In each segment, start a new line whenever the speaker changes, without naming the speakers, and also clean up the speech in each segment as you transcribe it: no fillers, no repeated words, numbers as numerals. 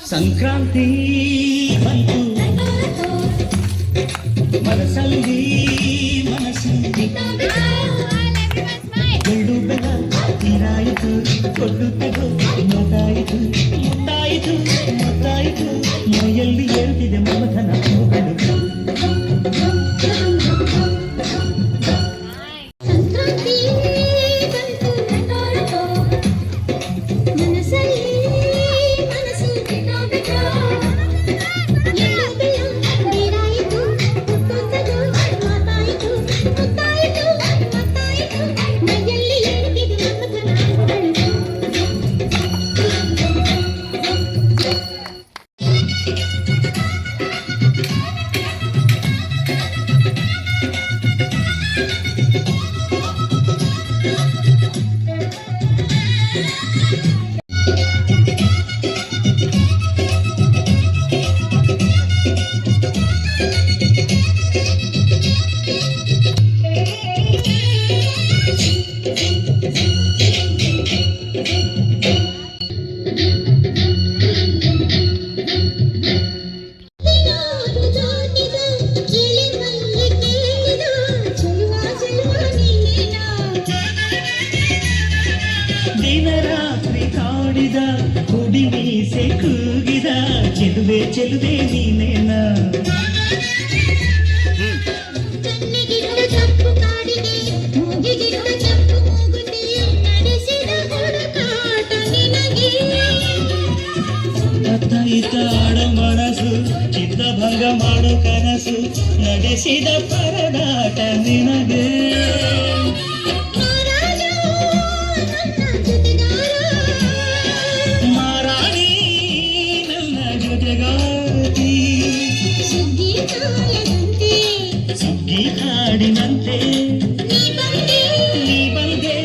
ಸಂಕ್ರಾಂತಿ ಬಂತು ಮನಸ್ಸಲ್ಲಿ ಮನಸ್ಸು ಎಳ್ಳು ಬೆಲ್ಲ ತೀರಾಯಿತು ಕೊಟ್ಟು ತಗೋ ಮೊತ್ತಾಯಿತು ಮುತ್ತಾಯಿತು ಮೊತ್ತಾಯಿತು ಮೈಯಲ್ಲಿ ಹೇಳ್ತಿದೆ ಮಮಥನ ಮಗಳು ದಿನರಾತ್ರಿ ಕಾಡಿದ ಕುಡಿ ಮೀಸೆ ಕೂಗಿದ ಚೆಲುವೆ ಚೆಲುವೆ ನೀನೇನ ಅತ್ತಾಯಿತ ಆಡ ಮನಸ್ಸು ಚಿತ್ತಭಂಗ ಮಾಡೋ ಕನಸು ನಡೆಸಿದ ಪರದಾಟ ನಿನಗೆ ಸುಗ್ಗಿ ಹಾಡಿನಂತೆ ನೀ ಬಂದೆ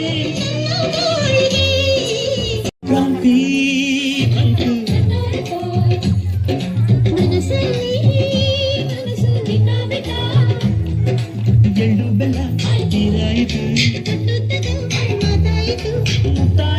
ಕ್ರಾಂತಿ ಬಂತು ಎಳ್ಳು ಬೆಲ್ಲ ತೀರಾಯಿತು ಮುತ್ತಾಯಿತು